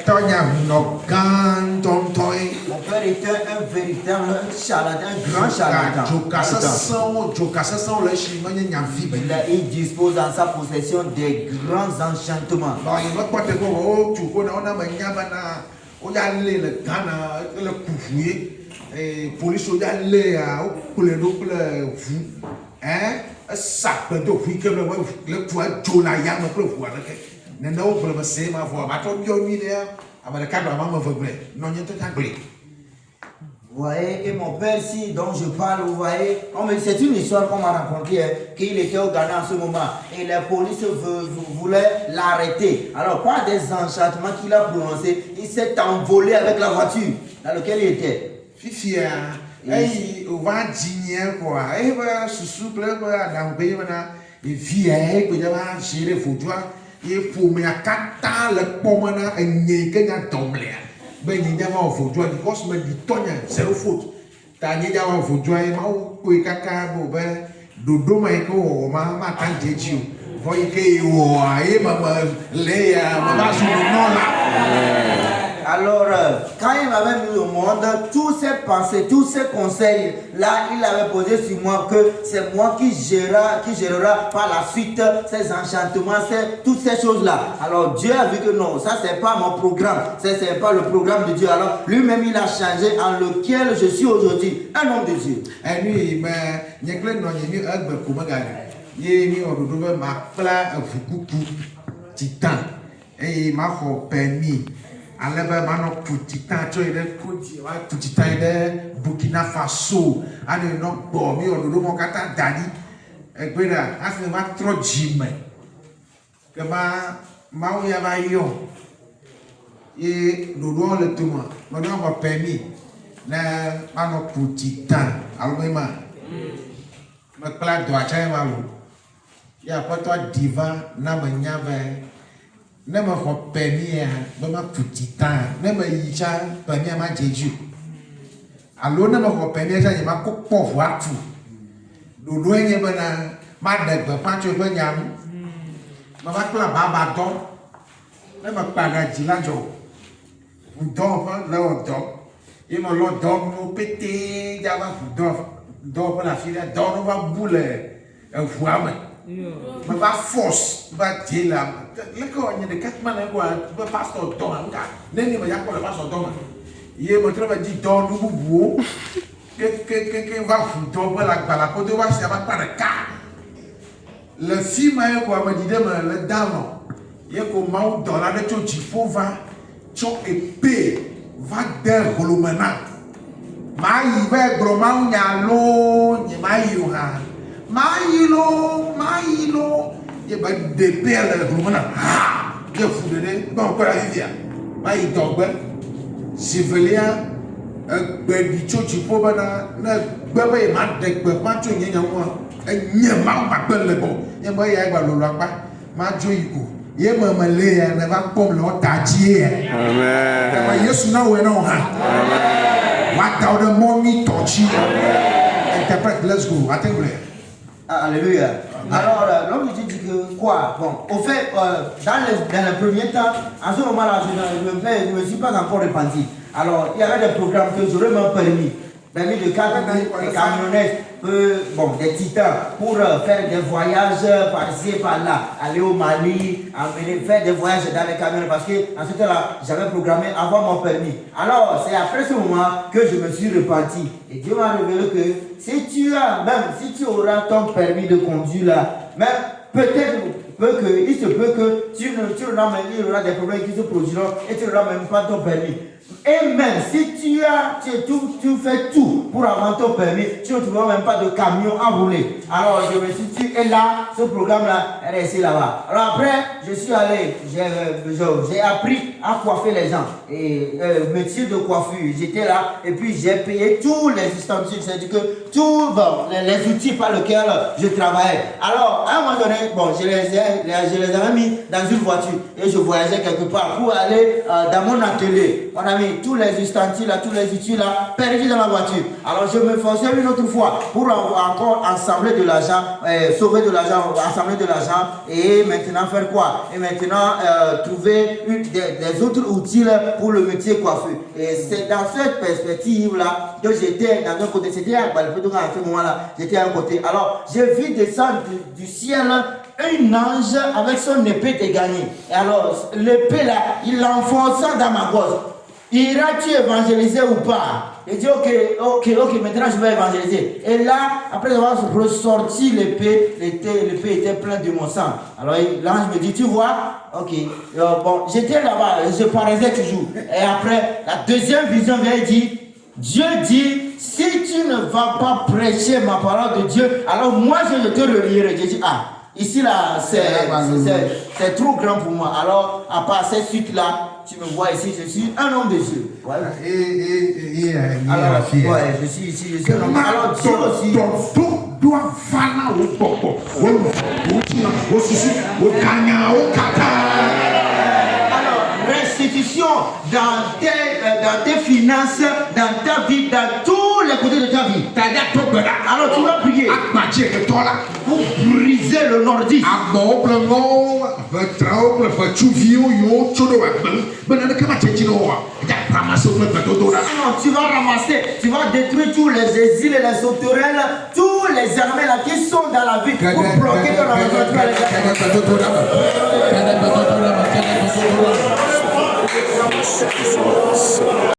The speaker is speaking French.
Mon père était un véritable charlatan, un grand charlatan. Il dispose en sa possession des grands enchantements. Police vous voyez, et mon père, si dont je parle, vous voyez, c'est une histoire qu'on m'a racontée, hein, qu'il était au Ghana en ce moment, et la police voulait l'arrêter. Alors, par des enchantements qu'il a prononcés, il s'est envolé avec la voiture dans laquelle il était. Alors, quand il m'avait mis au monde, tous ces pensées, tous ces conseils, là, il avait posé sur moi que c'est moi qui gérera par la suite ces enchantements, toutes ces choses-là. Alors, Dieu a vu que non, ça, c'est pas mon programme, c'est pas le programme de Dieu. Alors, lui-même, il a changé en lequel je suis aujourd'hui, un homme de Dieu. Et lui, il m'a permis. Aleba mano putita choide kuti wa putita ide Burkina Faso ane no bo mi ododo mo kata dani egbera afi ma tro jime ke ma o ya ba yo e dodo le tuma mo no mo permis na mano putita alma ma kla do acha ma lo ya poto diva na manya ba ne me xɔ permis be ma tuti ta ne me yi tsa permis ma Jésus alo ne me xɔ permis tsa ma ko kpɔ ʋua tu ɖoɖo enye be na ma ɖe gbeƒã tso eƒe nya ŋu me va kpla baba dɔ ne me kpa ɖe dzi la dzɔ ŋudɔ ƒe le wɔ dɔ ye me lɔ dɔ nuwo pété dza va ʋu dɔ ƒe le afi ɖe dɔ no va bu le eʋua me. Me va force va dire là le ko nye de quatre man ko be pasteur do nga neni me yakko le pasteur do ye me treba di do nu bubu que va fu do be la gbala ko do va se va pa de ka le film ko me di de me le dano ye ko ma do la de cho jifo va cho épée va der holomena ma yi be gro ma nya lo ni ma yi ha Maïlo, il va dépayer le gouvernement. Ah, il faut donner. Bon, quoi la vie? Maï dogbe, civilien, bicho chipo bana, na bébé ma degbe, ma tu n'y a moi, n'y a ma belle bon. Il m'a y a le lapa, ma joyou. Il m'a malé, ne va pas me l'entailler. Amen. Yes, now we know. Amen. What out the mommy touchy? Interprète, let's go. Attends, Alléluia. Alors, l'homme dit que quoi? Bon, au fait, dans le premier temps, en ce moment-là, je ne me suis pas encore repenti. Alors, il y avait des programmes que j'aurais même permis de cadrer des camionnettes, des titans, pour faire des voyages par-ci et par-là, aller au Mali, faire des voyages dans les camions, parce qu'en ce temps-là, j'avais programmé avant mon permis. Alors, c'est après ce moment que je me suis repenti. Et Dieu m'a révélé que si tu auras ton permis de conduire là, même peut-être il se peut que il y aura des problèmes qui se produiront et tu n'auras même pas ton permis. Et même si tu fais tout pour avoir ton permis, tu ne trouveras même pas de camion à rouler. Alors je me suis dit, et là, ce programme-là est resté là-bas. Alors après, je suis allé, j'ai appris à coiffer les gens. Et métier de coiffure, j'étais là et puis j'ai payé tous les ustensiles, c'est-à-dire que tous les outils par lesquels je travaillais. Alors à un moment donné, je les avais mis dans une voiture. voiture et je voyageais quelque part pour aller dans mon atelier. Mon ami, tous les ustensiles, tous les outils là, perdus dans la voiture. Alors je me forçais une autre fois pour encore assembler de l'argent, sauver de l'argent, assembler de l'argent et maintenant faire quoi? Et maintenant trouver des autres outils pour le métier coiffeur. Et c'est dans cette perspective là que j'étais dans un côté, c'était à ce moment-là, j'étais à un côté. Alors j'ai vu descendre du ciel un ange avec son épée dégagnée. Et alors l'épée là, il l'enfonça dans ma gorge. Iras-tu évangéliser ou pas? Il dit ok, maintenant je vais évangéliser. Et là, après avoir ressorti l'épée, l'épée était pleine de mon sang. Alors l'ange me dit, tu vois, ok, bon, j'étais là-bas, je paraissais toujours. Et après, la deuxième vision vient et dit, Dieu dit, si tu ne vas pas prêcher ma parole de Dieu, alors moi je te relierai. J'ai dit, ici là, c'est trop grand pour moi. Alors, à part cette suite-là, tu me vois ici, je suis un homme de Dieu. Voilà. Alors, ouais, je suis ici, je suis un homme. Alors, Dieu aussi. Restitution dans tes finances, dans ta vie, dans tous les côtés de ta vie. Alors tu vas prier pour briser le nordiste. Tu vas ramasser, tu vas détruire tous les exiles et les sauterelles, tous les armées là qui sont dans la vie pour bloquer ton aventure.